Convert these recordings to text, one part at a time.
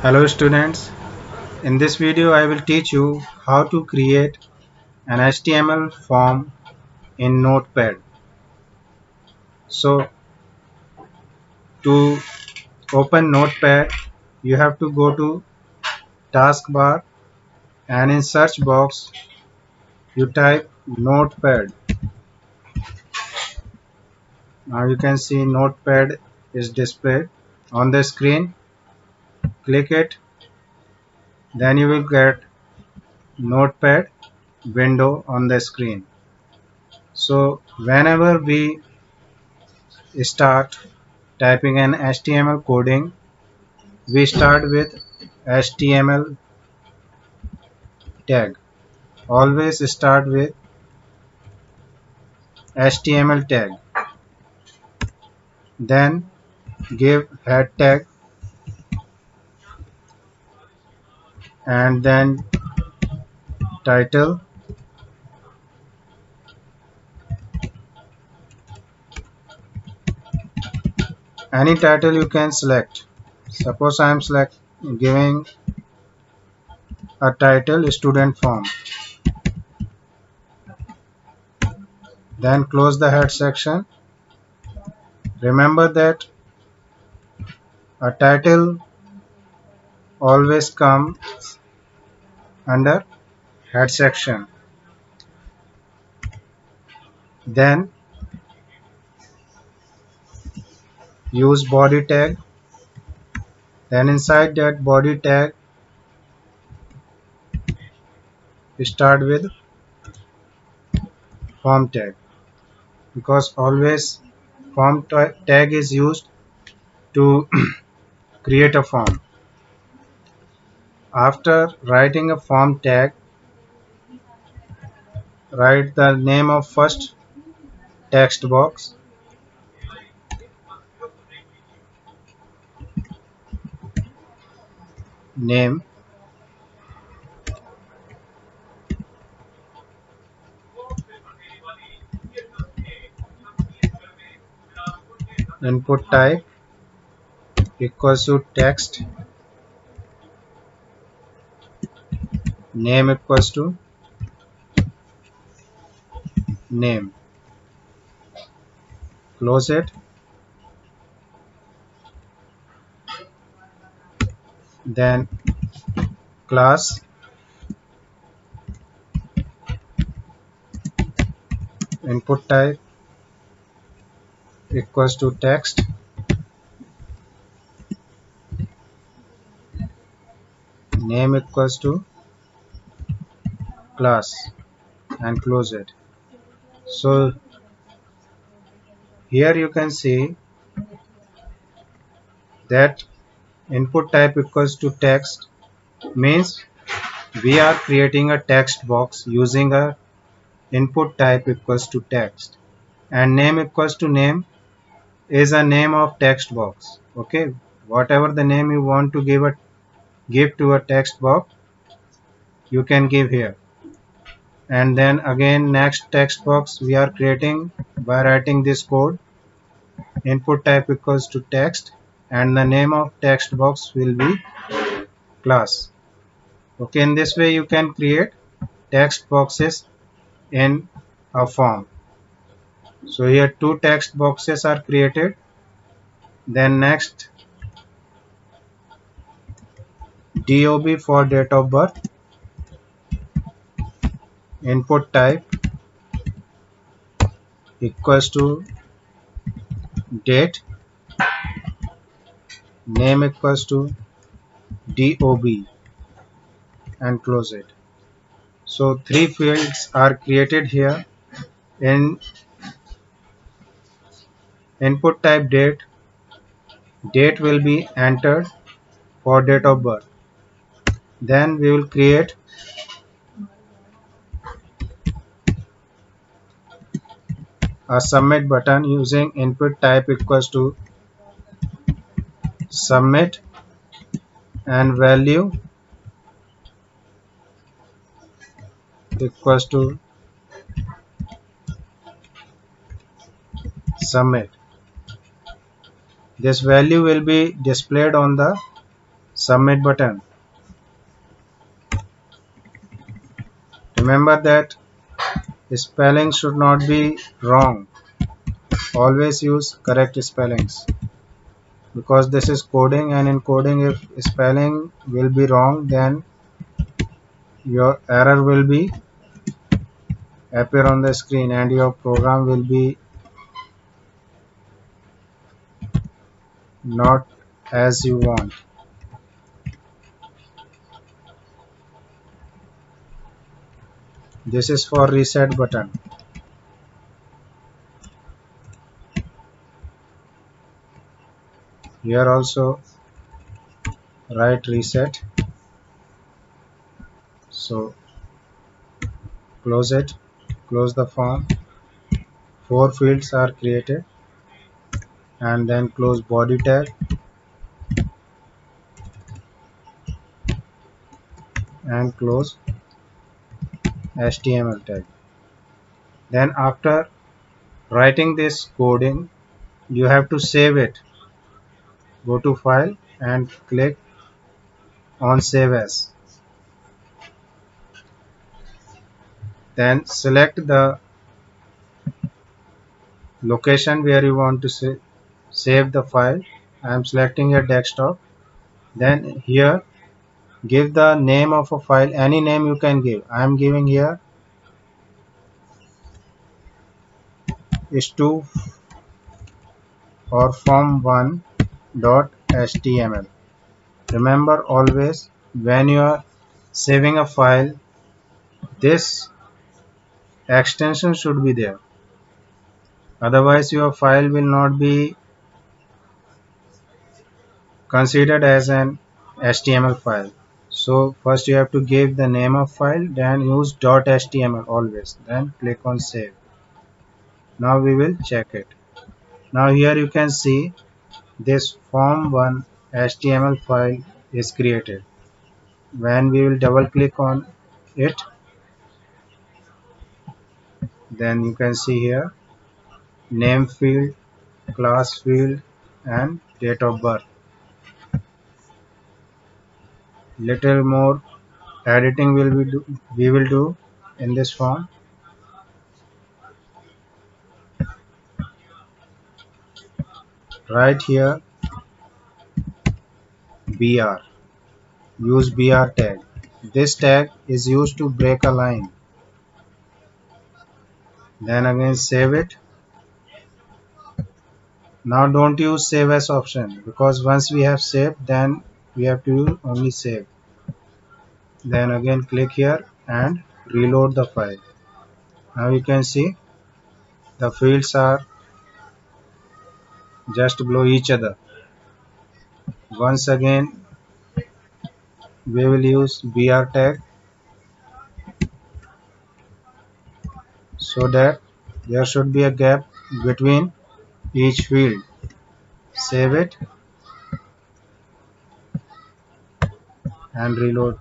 Hello students, in this video I will teach you how to create an HTML form in notepad. So to open notepad you have to go to taskbar and in search box you type notepad. Now you can see notepad is displayed on the screen. Click it, then you will get notepad window on the screen. So whenever we start typing an HTML coding, we start with HTML tag. Always start with HTML tag. Then give head tag and then title. Any title you can select. Suppose I am giving a title student form. Then close the head section. Remember that a title always comes under head section. Then use body tag. Then inside that body tag start with form tag, because always form tag is used to create a form. After writing a form tag, write the name of first text box, name, input type equals to text, name equals to name, close it. Then class, input type equals to text, name equals to class, and close it. So here you can see that input type equals to text means we are creating a text box using a input type equals to text, and name equals to name is a name of text box. Okay, whatever the name you want to give to a text box, you can give here. And then again next text box we are creating by writing this code, input type equals to text, and the name of text box will be class. Okay, in this way you can create text boxes in a form. So here two text boxes are created. Then next DOB for date of birth, input type equals to date, name equals to DOB, and close it. So three fields are created here. In input type date, date will be entered for date of birth. Then we will create a submit button using input type equals to submit and value equals to submit. This value will be displayed on the Submit button. Remember that spelling should not be wrong. Always use correct spellings because this is coding, and in coding if spelling will be wrong then your error will be appear on the screen and your program will be not as you want. This is for reset button. Here also write reset. So close it, close the form. Four fields are created and then close body tag and close HTML tag. Then after writing this coding, you have to save it. Go to file and click on save as. Then select the location where you want to save the file. I am selecting a desktop. Then here give the name of a file, any name you can give. I am giving here is2 or form1.html. Remember always when you are saving a file, this extension should be there. Otherwise your file will not be considered as an HTML file. So first you have to give the name of file, then use .html always, then click on save. Now we will check it. Now here you can see this form1 HTML file is created. When we will double click on it, then you can see here name field, class field and date of birth. Little more editing we will do in this form. Right here BR, use BR tag. This tag is used to break a line. Then again save it. Now don't use save as option because once we have saved then we have to use only save. Then again click here and reload the file. Now you can see the fields are just below each other. Once again we will use BR tag so that there should be a gap between each field. Save it and reload.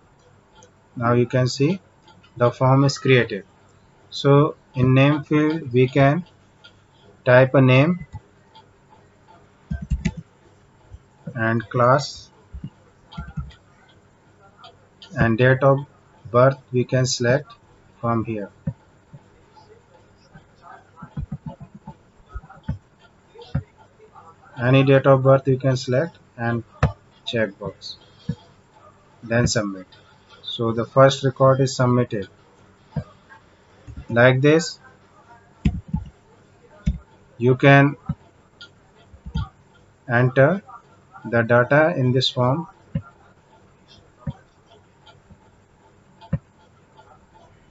Now you can see the form is created. So in name field we can type a name and class, and date of birth we can select from here. Any date of birth you can select and checkbox. Then submit. So the first record is submitted. Like this you can enter the data in this form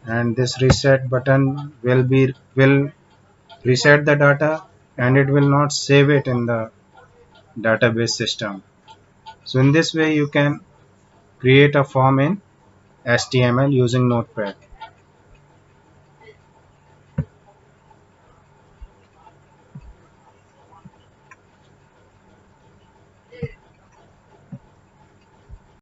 and this reset button will reset the data and it will not save it in the database system. So in this way you can create a form in HTML using notepad.